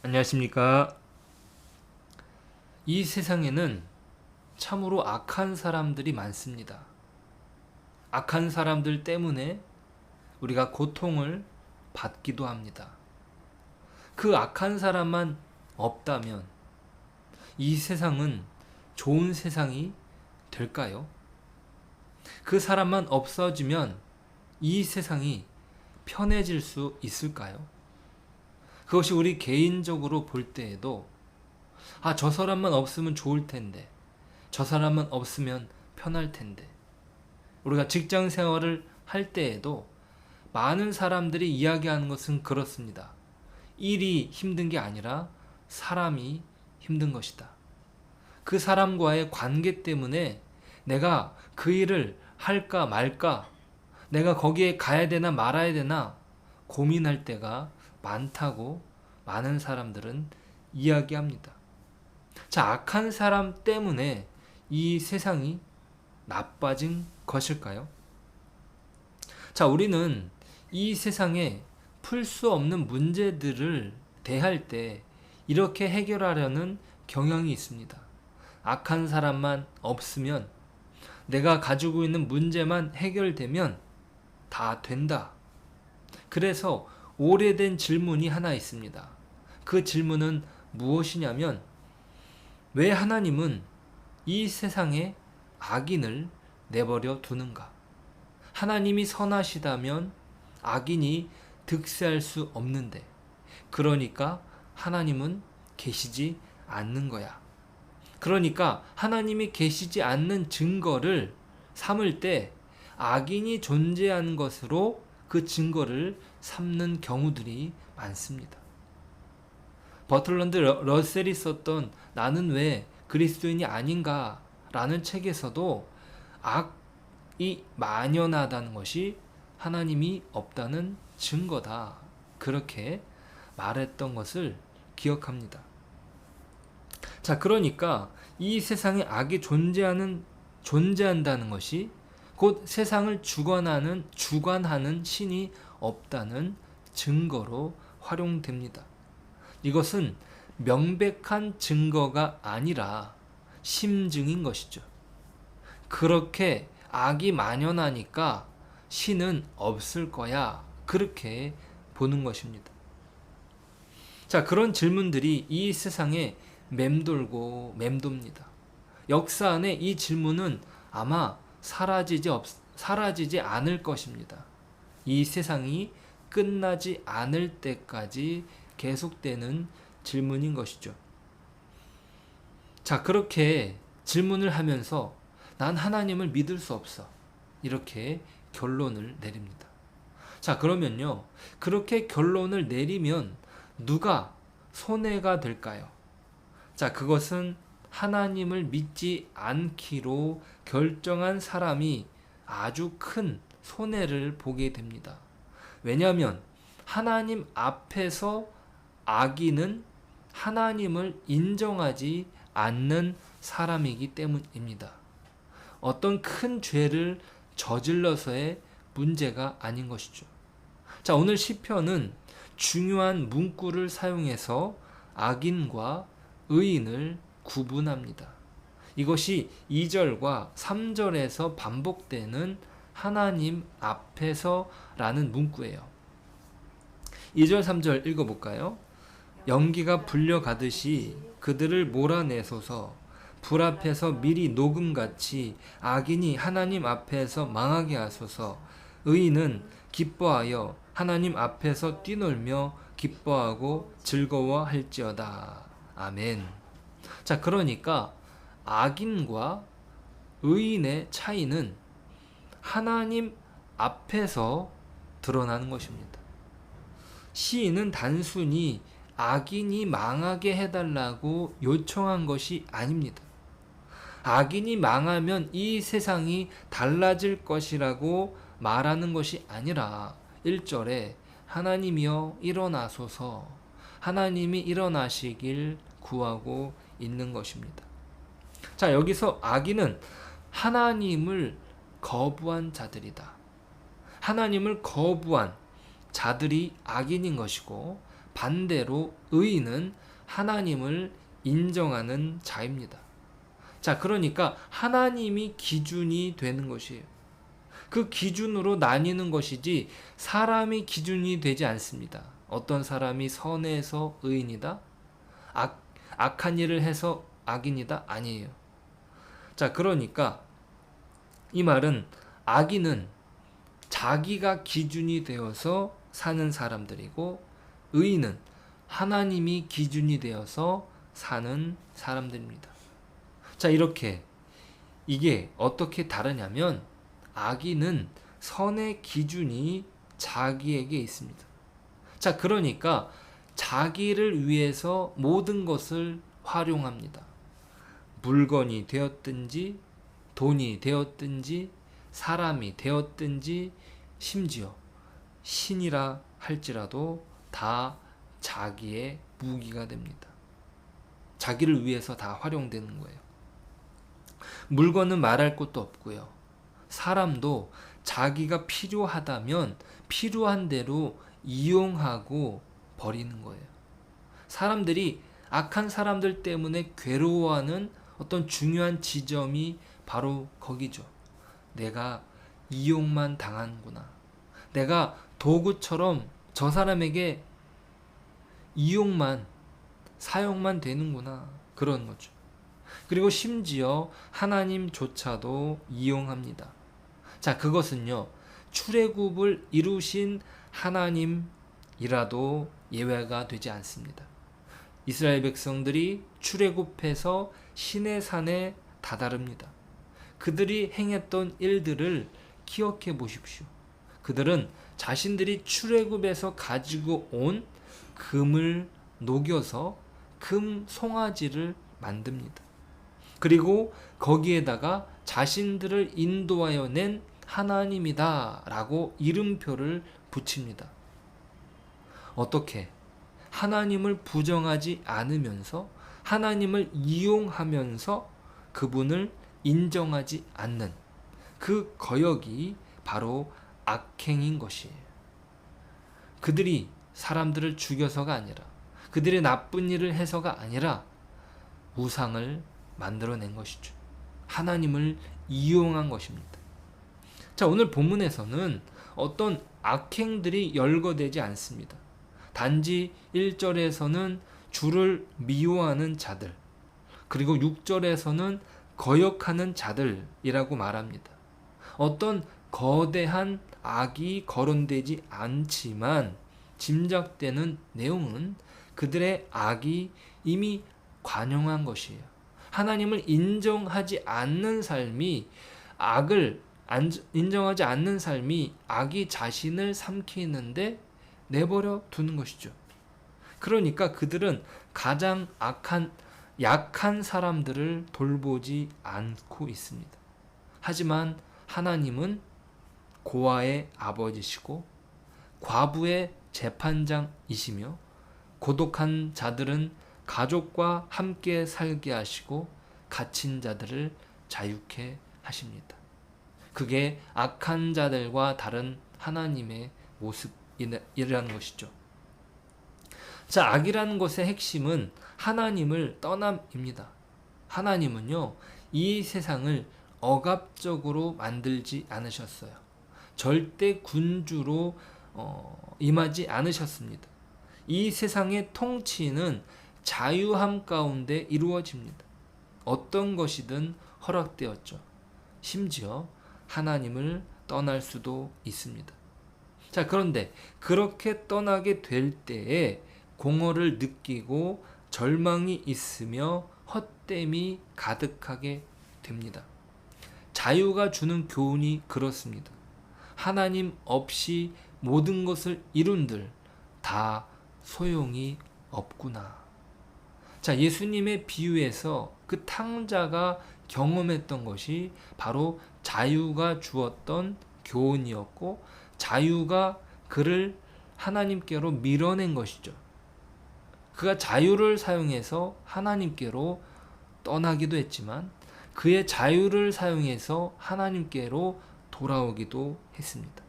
안녕하십니까. 이 세상에는 참으로 악한 사람들이 많습니다. 악한 사람들 때문에 우리가 고통을 받기도 합니다. 그 악한 사람만 없다면 이 세상은 좋은 세상이 될까요? 그 사람만 없어지면 이 세상이 편해질 수 있을까요? 그것이 우리 개인적으로 볼 때에도 저 사람만 없으면 좋을 텐데, 저 사람만 없으면 편할 텐데, 우리가 직장 생활을 할 때에도 많은 사람들이 이야기하는 것은 그렇습니다. 일이 힘든 게 아니라 사람이 힘든 것이다. 그 사람과의 관계 때문에 내가 그 일을 할까 말까, 내가 거기에 가야 되나 말아야 되나 고민할 때가 많다고 많은 사람들은 이야기합니다. 자, 악한 사람 때문에 이 세상이 나빠진 것일까요? 자, 우리는 이 세상에 풀 수 없는 문제들을 대할 때 이렇게 해결하려는 경향이 있습니다. 악한 사람만 없으면, 내가 가지고 있는 문제만 해결되면 다 된다. 그래서 오래된 질문이 하나 있습니다. 그 질문은 무엇이냐면, 왜 하나님은 이 세상에 악인을 내버려 두는가? 하나님이 선하시다면 악인이 득세할 수 없는데, 그러니까 하나님은 계시지 않는 거야. 그러니까 하나님이 계시지 않는 증거를 삼을 때 악인이 존재한 것으로 그 증거를 삼는 경우들이 많습니다. 버틀런드 러셀이 썼던 나는 왜 그리스도인이 아닌가 라는 책에서도 악이 만연하다는 것이 하나님이 없다는 증거다, 그렇게 말했던 것을 기억합니다. 자, 그러니까 이 세상에 악이 존재한다는 것이 곧 세상을 주관하는 신이 없다는 증거로 활용됩니다. 이것은 명백한 증거가 아니라 심증인 것이죠. 그렇게 악이 만연하니까 신은 없을 거야, 그렇게 보는 것입니다. 자, 그런 질문들이 이 세상에 맴돕니다. 역사 안에 이 질문은 아마 사라지지 않을 것입니다. 이 세상이 끝나지 않을 때까지 계속되는 질문인 것이죠. 자, 그렇게 질문을 하면서 난 하나님을 믿을 수 없어, 이렇게 결론을 내립니다. 자, 그러면요, 그렇게 결론을 내리면 누가 손해가 될까요? 자, 그것은 하나님을 믿지 않기로 결정한 사람이 아주 큰 손해를 보게 됩니다. 왜냐하면 하나님 앞에서 악인은 하나님을 인정하지 않는 사람이기 때문입니다. 어떤 큰 죄를 저질러서의 문제가 아닌 것이죠. 자, 오늘 시편은 중요한 문구를 사용해서 악인과 의인을 구분합니다. 이것이 2절과 3절에서 반복되는 하나님 앞에서 라는 문구예요. 2절 3절 읽어볼까요? 연기가 불려가듯이 그들을 몰아내소서. 불 앞에서 미리 녹음같이 악인이 하나님 앞에서 망하게 하소서. 의인은 기뻐하여 하나님 앞에서 뛰놀며 기뻐하고 즐거워할지어다. 아멘. 자, 그러니까 악인과 의인의 차이는 하나님 앞에서 드러나는 것입니다. 시인은 단순히 악인이 망하게 해달라고 요청한 것이 아닙니다. 악인이 망하면 이 세상이 달라질 것이라고 말하는 것이 아니라 1절에 하나님이여 일어나소서, 하나님이 일어나시길 구하고 있는 것입니다. 자, 여기서 악인은 하나님을 거부한 자들이다. 하나님을 거부한 자들이 악인인 것이고, 반대로 의인은 하나님을 인정하는 자입니다. 자, 그러니까 하나님이 기준이 되는 것이에요. 그 기준으로 나뉘는 것이지 사람이 기준이 되지 않습니다. 어떤 사람이 선해서 의인이다? 악한 일을 해서 악인이다? 아니에요. 자, 그러니까 이 말은 악인은 자기가 기준이 되어서 사는 사람들이고 의인은 하나님이 기준이 되어서 사는 사람들입니다. 자, 이렇게 이게 어떻게 다르냐면 악인은 선의 기준이 자기에게 있습니다. 자, 그러니까 자기를 위해서 모든 것을 활용합니다. 물건이 되었든지 돈이 되었든지 사람이 되었든지 심지어 신이라 할지라도 다 자기의 무기가 됩니다. 자기를 위해서 다 활용되는 거예요. 물건은 말할 것도 없고요. 사람도 자기가 필요하다면 필요한 대로 이용하고 버리는 거예요. 사람들이 악한 사람들 때문에 괴로워하는 어떤 중요한 지점이 바로 거기죠. 내가 이용만 당하는구나. 내가 도구처럼 저 사람에게 사용만 되는구나. 그런 거죠. 그리고 심지어 하나님조차도 이용합니다. 자, 그것은요, 출애굽을 이루신 하나님이라도 예외가 되지 않습니다. 이스라엘 백성들이 출애굽해서 시내산에 다다릅니다. 그들이 행했던 일들을 기억해 보십시오. 그들은 자신들이 출애굽에서 가지고 온 금을 녹여서 금 송아지를 만듭니다. 그리고 거기에다가 자신들을 인도하여 낸 하나님이다 라고 이름표를 붙입니다. 어떻게? 하나님을 부정하지 않으면서 하나님을 이용하면서 그분을 인정하지 않는 그 거역이 바로 악행인 것이에요. 그들이 사람들을 죽여서가 아니라 그들의 나쁜 일을 해서가 아니라 우상을 만들어낸 것이죠. 하나님을 이용한 것입니다. 자, 오늘 본문에서는 어떤 악행들이 열거되지 않습니다. 단지 1절에서는 주를 미워하는 자들, 그리고 6절에서는 거역하는 자들이라고 말합니다. 어떤 거대한 악이 거론되지 않지만 짐작되는 내용은 그들의 악이 이미 관영한 것이에요. 하나님을 인정하지 않는 삶이 인정하지 않는 삶이 악이 자신을 삼키는데 내버려 두는 것이죠. 그러니까 그들은 가장 약한 사람들을 돌보지 않고 있습니다. 하지만 하나님은 고아의 아버지시고 과부의 재판장이시며 고독한 자들은 가족과 함께 살게 하시고 갇힌 자들을 자유케 하십니다. 그게 악한 자들과 다른 하나님의 모습이라는 것이죠. 자, 악이라는 것의 핵심은 하나님을 떠남입니다. 하나님은요, 이 세상을 억압적으로 만들지 않으셨어요. 절대 군주로 임하지 않으셨습니다. 이 세상의 통치는 자유함 가운데 이루어집니다. 어떤 것이든 허락되었죠. 심지어 하나님을 떠날 수도 있습니다. 자, 그런데 그렇게 떠나게 될 때에 공허를 느끼고 절망이 있으며 헛됨이 가득하게 됩니다. 자유가 주는 교훈이 그렇습니다. 하나님 없이 모든 것을 이룬들 다 소용이 없구나. 자, 예수님의 비유에서 그 탕자가 경험했던 것이 바로 자유가 주었던 교훈이었고 자유가 그를 하나님께로 밀어낸 것이죠. 그가 자유를 사용해서 하나님께로 떠나기도 했지만 그의 자유를 사용해서 하나님께로 돌아오기도 했습니다.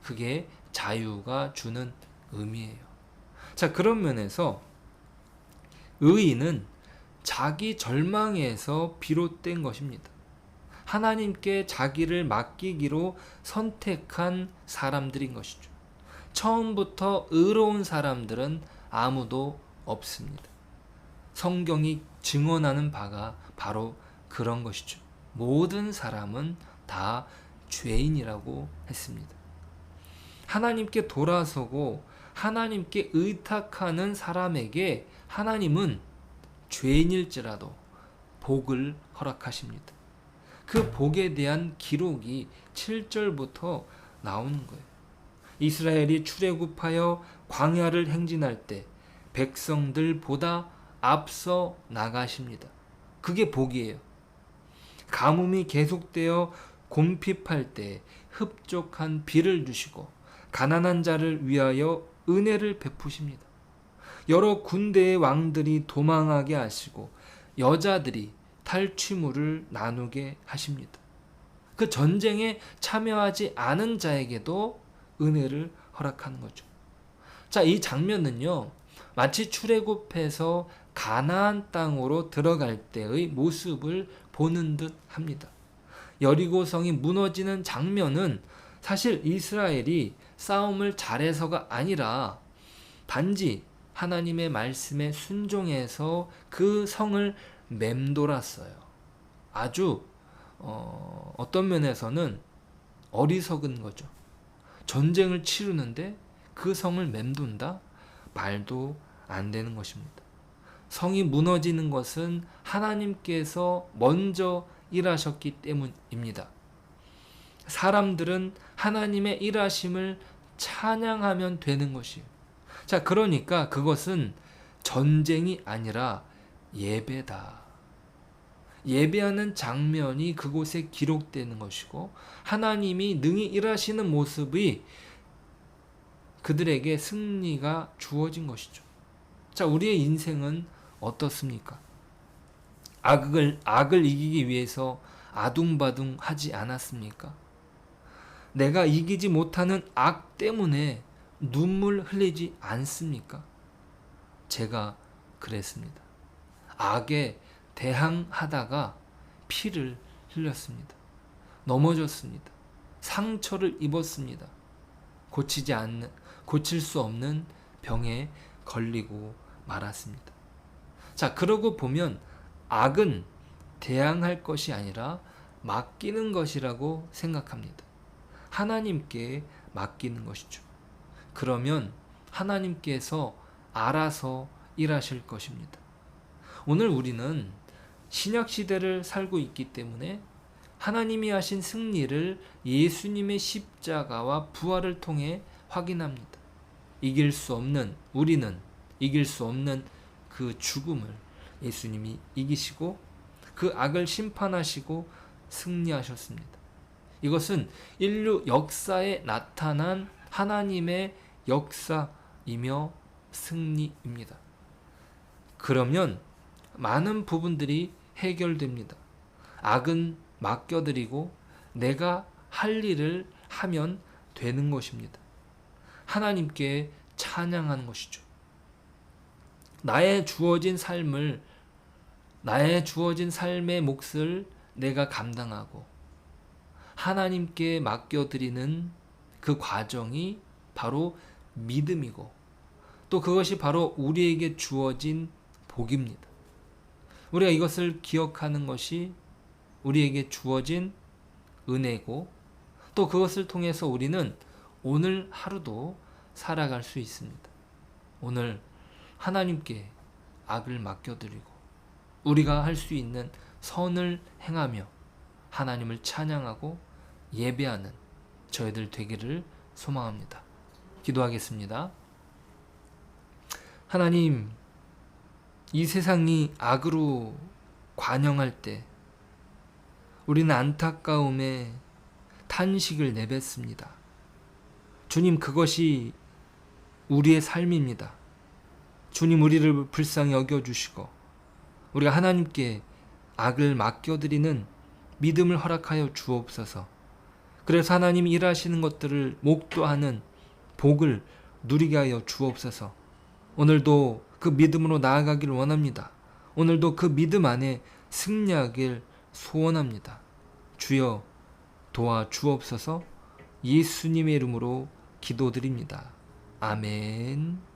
그게 자유가 주는 의미예요. 자, 그런 면에서 의인은 자기 절망에서 비롯된 것입니다. 하나님께 자기를 맡기기로 선택한 사람들인 것이죠. 처음부터 의로운 사람들은 아무도 없습니다. 성경이 증언하는 바가 바로 그런 것이죠. 모든 사람은 다 죄인이라고 했습니다. 하나님께 돌아서고 하나님께 의탁하는 사람에게 하나님은 죄인일지라도 복을 허락하십니다. 그 복에 대한 기록이 7절부터 나오는 거예요. 이스라엘이 출애굽하여 광야를 행진할 때 백성들보다 앞서 나가십니다. 그게 복이에요. 가뭄이 계속되어 곰핍할 때 흡족한 비를 주시고 가난한 자를 위하여 은혜를 베푸십니다. 여러 군대의 왕들이 도망하게 하시고 여자들이 탈취물을 나누게 하십니다. 그 전쟁에 참여하지 않은 자에게도 은혜를 허락하는 거죠. 자, 이 장면은요, 마치 출애굽해서 가나안 땅으로 들어갈 때의 모습을 보는 듯 합니다. 여리고성이 무너지는 장면은 사실 이스라엘이 싸움을 잘해서가 아니라 단지 하나님의 말씀에 순종해서 그 성을 맴돌았어요. 아주 어떤 면에서는 어리석은 거죠. 전쟁을 치르는데 그 성을 맴돈다? 말도 안 되는 것입니다. 성이 무너지는 것은 하나님께서 먼저 일하셨기 때문입니다. 사람들은 하나님의 일하심을 찬양하면 되는 것이에요. 자, 그러니까 그것은 전쟁이 아니라 예배다. 예배하는 장면이 그곳에 기록되는 것이고 하나님이 능히 일하시는 모습이 그들에게 승리가 주어진 것이죠. 자, 우리의 인생은 어떻습니까? 악을 이기기 위해서 아둥바둥 하지 않았습니까? 내가 이기지 못하는 악 때문에 눈물 흘리지 않습니까? 제가 그랬습니다. 악에 대항하다가 피를 흘렸습니다. 넘어졌습니다. 상처를 입었습니다. 고칠 수 없는 병에 걸리고 말았습니다. 자, 그러고 보면 악은 대항할 것이 아니라 맡기는 것이라고 생각합니다. 하나님께 맡기는 것이죠. 그러면 하나님께서 알아서 일하실 것입니다. 오늘 우리는 신약 시대를 살고 있기 때문에 하나님이 하신 승리를 예수님의 십자가와 부활을 통해 확인합니다. 우리는 이길 수 없는 그 죽음을 예수님이 이기시고 그 악을 심판하시고 승리하셨습니다. 이것은 인류 역사에 나타난 하나님의 역사이며 승리입니다. 그러면 많은 부분들이 해결됩니다. 악은 맡겨드리고 내가 할 일을 하면 되는 것입니다. 하나님께 찬양하는 것이죠. 나의 주어진 삶의 몫을 내가 감당하고 하나님께 맡겨드리는 그 과정이 바로 믿음이고 또 그것이 바로 우리에게 주어진 복입니다. 우리가 이것을 기억하는 것이 우리에게 주어진 은혜고 또 그것을 통해서 우리는 오늘 하루도 살아갈 수 있습니다. 오늘 하나님께 악을 맡겨드리고 우리가 할 수 있는 선을 행하며 하나님을 찬양하고 예배하는 저희들 되기를 소망합니다. 기도하겠습니다. 하나님, 이 세상이 악으로 관영할 때 우리는 안타까움에 탄식을 내뱉습니다. 주님, 그것이 우리의 삶입니다. 주님, 우리를 불쌍히 여겨주시고 우리가 하나님께 악을 맡겨드리는 믿음을 허락하여 주옵소서. 그래서 하나님이 일하시는 것들을 목도하는 복을 누리게 하여 주옵소서. 오늘도 그 믿음으로 나아가기를 원합니다. 오늘도 그 믿음 안에 승리하길 소원합니다. 주여 도와주옵소서. 예수님의 이름으로 기도드립니다. 아멘.